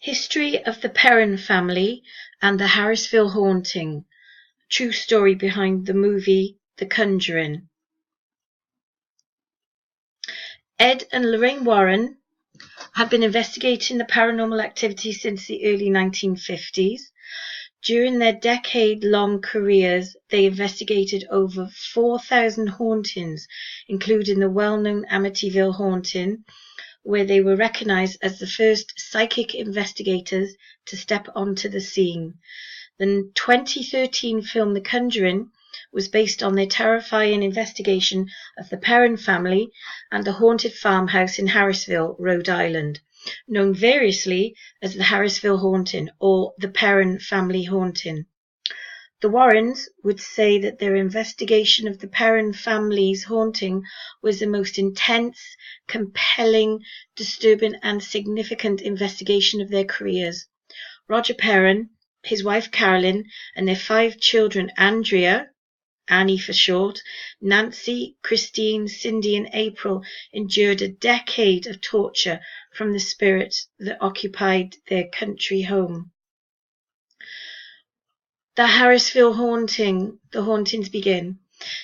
History of the Perron family and the Harrisville haunting. True story behind the movie The Conjuring. Ed and Lorraine Warren had been investigating the paranormal activity since the early 1950s. During their decade-long careers, they investigated over 4,000 hauntings, including the well-known Amityville haunting, where they were recognized as the first psychic investigators to step onto the scene. The 2013 film The Conjuring was based on their terrifying investigation of the Perron family and the haunted farmhouse in Harrisville, Rhode Island, known variously as the Harrisville haunting or the Perron family haunting. The Warrens would say that their investigation of the Perron family's haunting was the most intense, compelling, disturbing and significant investigation of their careers. Roger Perron, his wife Carolyn, and their 5 children Andrea, Annie for short, Nancy, Christine, Cindy and April endured a decade of torture from the spirits that occupied their country home. The Harrisville haunting. The hauntings begin.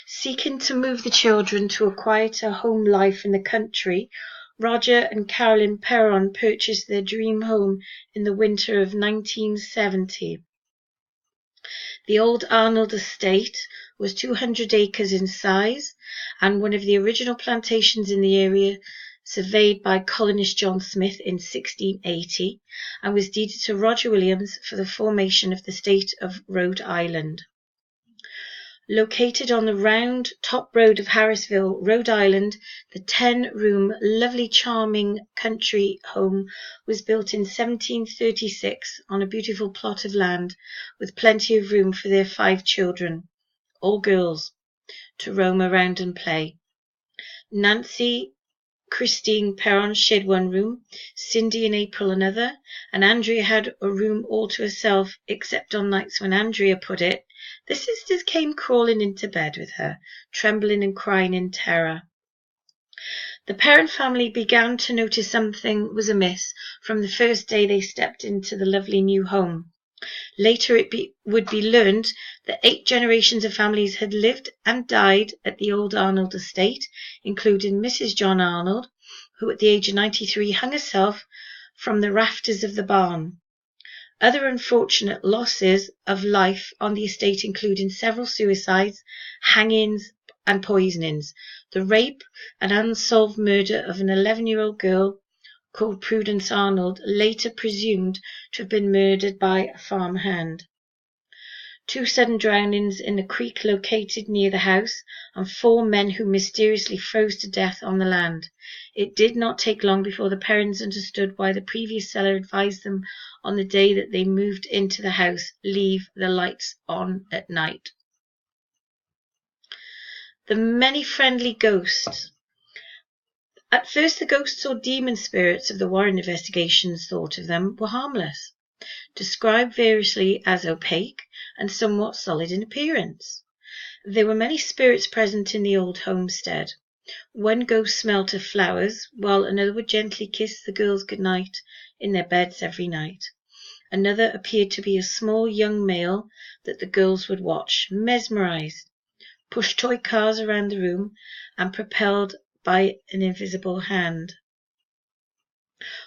Seeking to move the children to a quieter home life in the country, Roger and Carolyn Perron purchased their dream home in the winter of 1970. The old Arnold estate was 200 acres in size and one of the original plantations in the area, surveyed by colonist John Smith in 1680, and was deeded to Roger Williams for the formation of the state of Rhode Island. Located on the round top road of Harrisville, Rhode Island, the 10-room, lovely, charming country home was built in 1736 on a beautiful plot of land with plenty of room for their 5 children, all girls, to roam around and play. Nancy, Christine Perron shared one room, Cindy and April another, and Andrea had a room all to herself, except on nights when Andrea put it, the sisters came crawling into bed with her, trembling and crying in terror. The Perron family began to notice something was amiss from the first day they stepped into the lovely new home. Later it would be learned that 8 generations of families had lived and died at the old Arnold estate, including Mrs. John Arnold, who at the age of 93 hung herself from the rafters of the barn. Other unfortunate losses of life on the estate including several suicides, hangings and poisonings, the rape and unsolved murder of an 11-year-old girl called Prudence Arnold, later presumed to have been murdered by a farmhand. 2 sudden drownings in a creek located near the house, and 4 men who mysteriously froze to death on the land. It did not take long before the Perrons understood why the previous seller advised them on the day that they moved into the house, leave the lights on at night. The many friendly ghosts. At first the ghosts or demon spirits of the Warren investigations thought of them were harmless, described variously as opaque and somewhat solid in appearance. There were many spirits present in the old homestead. One ghost smelt of flowers, while another would gently kiss the girls good night in their beds every night. Another appeared to be a small young male that the girls would watch, mesmerized, push toy cars around the room, and propelled by an invisible hand.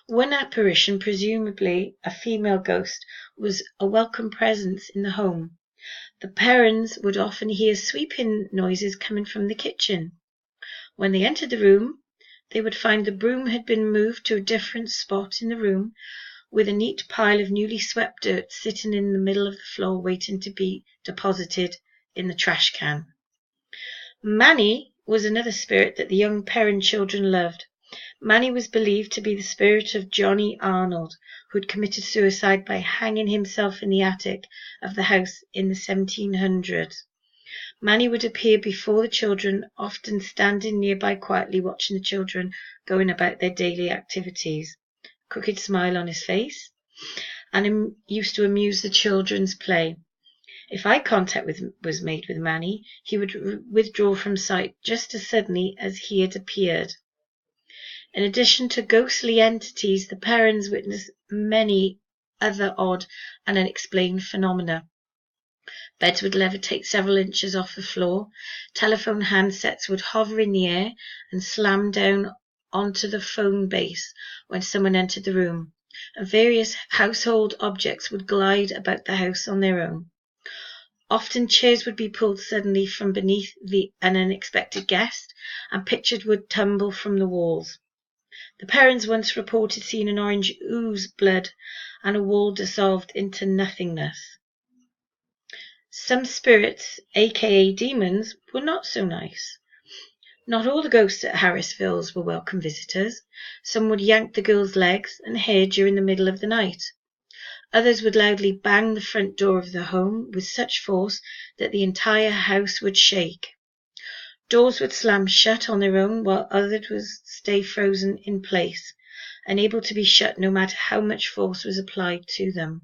One apparition, presumably a female ghost, was a welcome presence in the home. The Perrons would often hear sweeping noises coming from the kitchen. When they entered the room, they would find the broom had been moved to a different spot in the room, with a neat pile of newly swept dirt sitting in the middle of the floor waiting to be deposited in the trash can. Manny was another spirit that the young Perron children loved. Manny was believed to be the spirit of Johnny Arnold, who had committed suicide by hanging himself in the attic of the house in the 1700s. Manny would appear before the children, often standing nearby quietly watching the children going about their daily activities, a crooked smile on his face, and used to amuse the children's play. If eye contact was made with Manny, he would withdraw from sight just as suddenly as he had appeared. In addition to ghostly entities, the Perrons witnessed many other odd and unexplained phenomena. Beds would levitate several inches off the floor, telephone handsets would hover in the air and slam down onto the phone base when someone entered the room, and various household objects would glide about the house on their own. Often chairs would be pulled suddenly from beneath an unexpected guest, and pictures would tumble from the walls. The parents once reported seeing an orange ooze blood and a wall dissolved into nothingness. Some spirits, aka demons, were not so nice. Not all the ghosts at Harrisville's were welcome visitors. Some would yank the girls' legs and hair during the middle of the night. Others would loudly bang the front door of the home with such force that the entire house would shake. Doors would slam shut on their own, while others would stay frozen in place, unable to be shut no matter how much force was applied to them.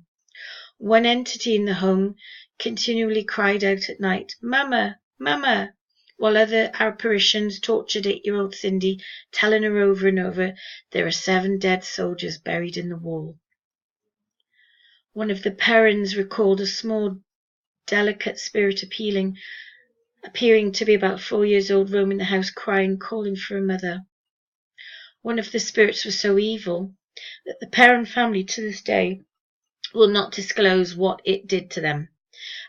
One entity in the home continually cried out at night, "Mama, Mama," while other apparitions tortured 8-year-old Cindy, telling her over and over, "There are 7 dead soldiers buried in the wall." One of the Perrons recalled a small, delicate spirit appearing to be about 4 years old, roaming the house, crying, calling for a mother. One of the spirits was so evil that the Perron family to this day will not disclose what it did to them.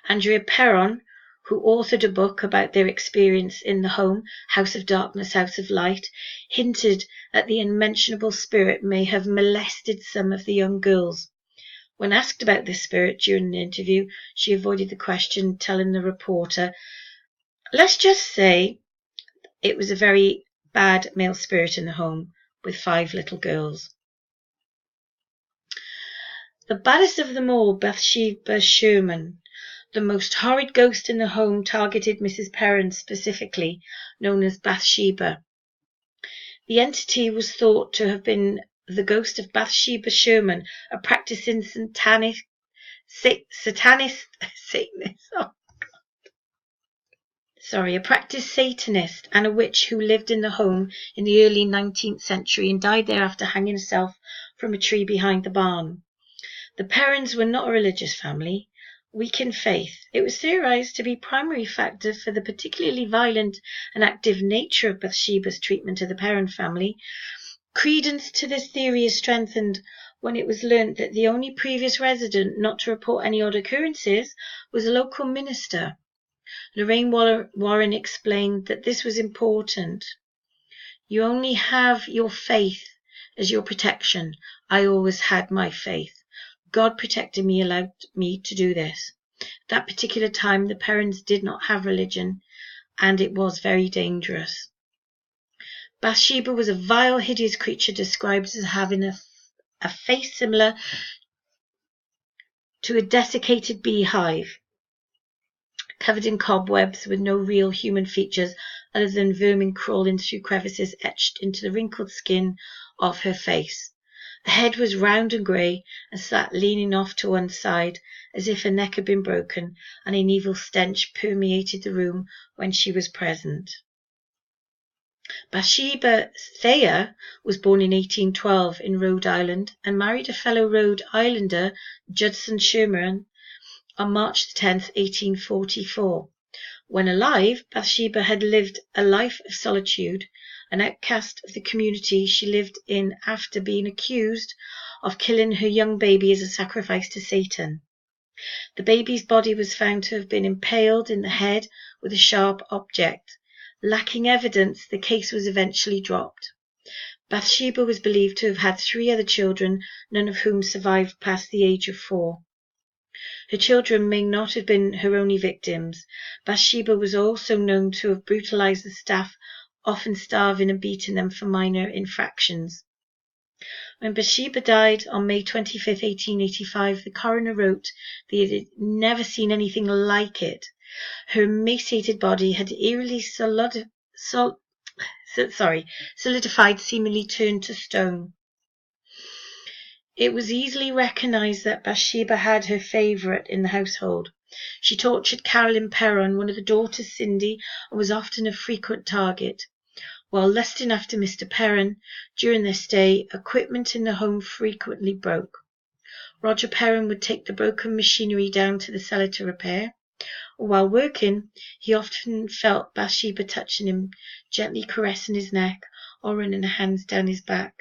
Andrea Perron, who authored a book about their experience in the home, House of Darkness, House of Light, hinted that the unmentionable spirit may have molested some of the young girls. When asked about this spirit during an interview, she avoided the question, telling the reporter, "Let's just say it was a very bad male spirit in the home with 5 little girls." The baddest of them all, Bathsheba Sherman, the most horrid ghost in the home, targeted Mrs. Perron specifically, known as Bathsheba. The entity was thought to have been the ghost of Bathsheba Sherman, a practicing Satanist, a practiced Satanist and a witch who lived in the home in the early 19th century and died there after hanging herself from a tree behind the barn. The Perrons were not a religious family, weak in faith. It was theorized to be a primary factor for the particularly violent and active nature of Bathsheba's treatment of the Perron family. Credence to this theory is strengthened when it was learnt that the only previous resident not to report any odd occurrences was a local minister. Lorraine Warren explained that this was important. "You only have your faith as your protection. I always had my faith. God protected me, allowed me to do this." At that particular time, the Perrons did not have religion, and it was very dangerous. Bathsheba was a vile, hideous creature described as having a face similar to a desiccated beehive, covered in cobwebs with no real human features other than vermin crawling through crevices etched into the wrinkled skin of her face. The head was round and grey and sat leaning off to one side as if her neck had been broken, and an evil stench permeated the room when she was present. Bathsheba Thayer was born in 1812 in Rhode Island and married a fellow Rhode Islander, Judson Sherman, on March 10, 1844. When alive, Bathsheba had lived a life of solitude. An outcast of the community she lived in after being accused of killing her young baby as a sacrifice to Satan. The baby's body was found to have been impaled in the head with a sharp object. Lacking evidence, the case was eventually dropped. Bathsheba was believed to have had 3 other children, none of whom survived past the age of 4. Her children may not have been her only victims. Bathsheba was also known to have brutalized the staff, often starving and beating them for minor infractions. When Bathsheba died on May 25, 1885, the coroner wrote that he had never seen anything like it. Her emaciated body had eerily solidified, seemingly turned to stone. It was easily recognized that Bathsheba had her favorite in the household. She tortured Carolyn Perron, one of the daughters, Cindy, and was often a frequent target. While lusting after Mr. Perron, during their stay, equipment in the home frequently broke. Roger Perron would take the broken machinery down to the cellar to repair. While working, he often felt Bathsheba touching him, gently caressing his neck or running her hands down his back.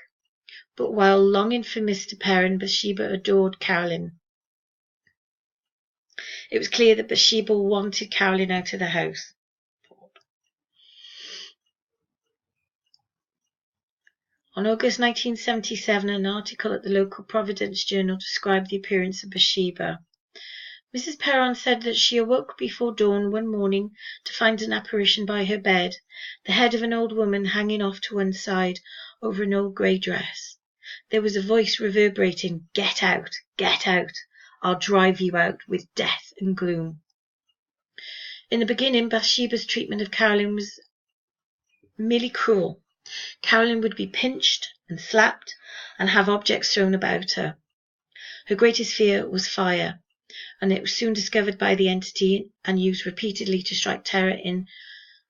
But while longing for Mr. Perron, Bathsheba adored Carolyn. It was clear that Bathsheba wanted Carolyn out of the house. On August 1977, an article at the local Providence Journal described the appearance of Bathsheba. Mrs. Perron said that she awoke before dawn one morning to find an apparition by her bed, the head of an old woman hanging off to one side over an old grey dress. There was a voice reverberating, "Get out, get out. I'll drive you out with death and gloom." In the beginning, Bathsheba's treatment of Carolyn was merely cruel. Carolyn would be pinched and slapped and have objects thrown about her. Her greatest fear was fire, and it was soon discovered by the entity and used repeatedly to strike terror in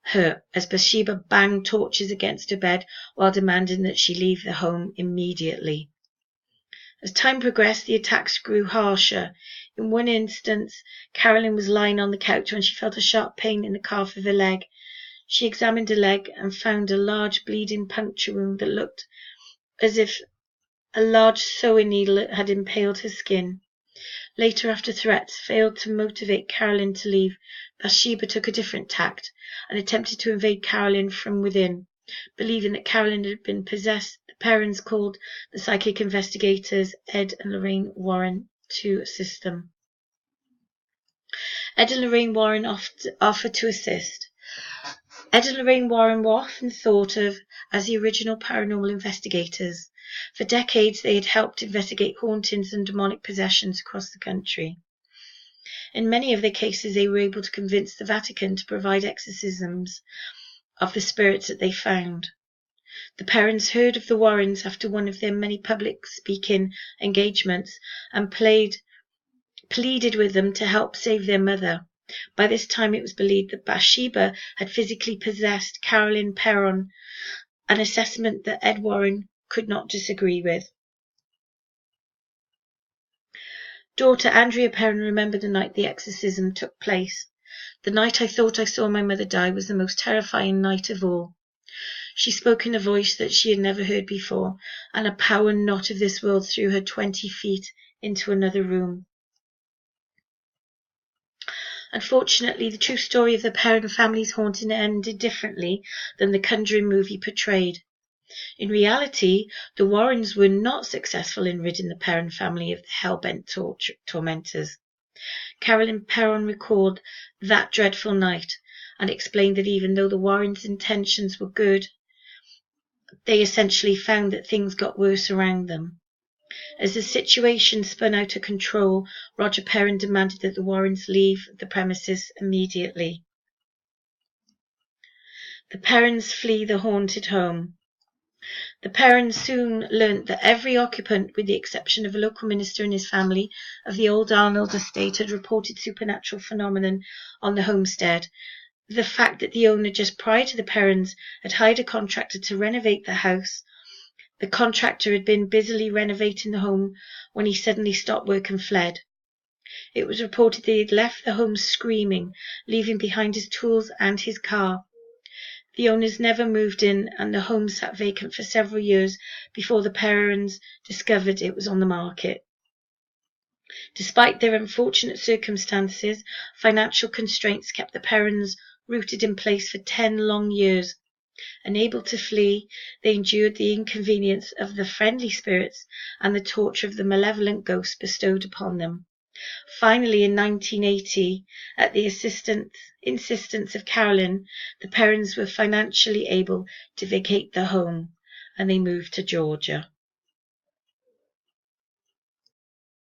her as Bathsheba banged torches against her bed while demanding that she leave the home immediately. As time progressed, the attacks grew harsher. In one instance, Carolyn was lying on the couch when she felt a sharp pain in the calf of her leg. She examined her leg and found a large bleeding puncture wound that looked as if a large sewing needle had impaled her skin. Later, after threats failed to motivate Carolyn to leave, Bathsheba took a different tact and attempted to invade Carolyn from within. Believing that Carolyn had been possessed, the Perrons called the psychic investigators Ed and Lorraine Warren to assist them. Ed and Lorraine Warren offered to assist. Ed and Lorraine Warren were often thought of as the original paranormal investigators. For decades, they had helped investigate hauntings and demonic possessions across the country. In many of their cases, they were able to convince the Vatican to provide exorcisms of the spirits that they found. The Perrons heard of the Warrens after one of their many public speaking engagements and pleaded with them to help save their mother. By this time, it was believed that Bathsheba had physically possessed Carolyn Perron, an assessment that Ed Warren could not disagree with. Daughter Andrea Perron remembered the night the exorcism took place. "The night I thought I saw my mother die was the most terrifying night of all." She spoke in a voice that she had never heard before, and a power not of this world threw her 20 feet into another room. Unfortunately, the true story of the Perron family's haunting ended differently than the Conjuring movie portrayed. In reality, the Warrens were not successful in ridding the Perron family of the hell-bent tormentors. Carolyn Perron recalled that dreadful night and explained that even though the Warrens' intentions were good, they essentially found that things got worse around them. As the situation spun out of control, Roger Perron demanded that the Warrens leave the premises immediately. The Perrons flee the haunted home. The Perrons soon learnt that every occupant, with the exception of a local minister and his family of the old Arnold estate, had reported supernatural phenomenon on the homestead. The fact that the owner, just prior to the Perrons, had hired a contractor to renovate the house. The contractor had been busily renovating the home when he suddenly stopped work and fled. It was reported that he had left the home screaming, leaving behind his tools and his car. The owners never moved in, and the home sat vacant for several years before the Perrons discovered it was on the market. Despite their unfortunate circumstances, financial constraints kept the Perrons rooted in place for 10 long years. Unable to flee, they endured the inconvenience of the friendly spirits and the torture of the malevolent ghosts bestowed upon them. Finally, in 1980, at the insistence of Carolyn, the Perrons were financially able to vacate the home, and they moved to Georgia.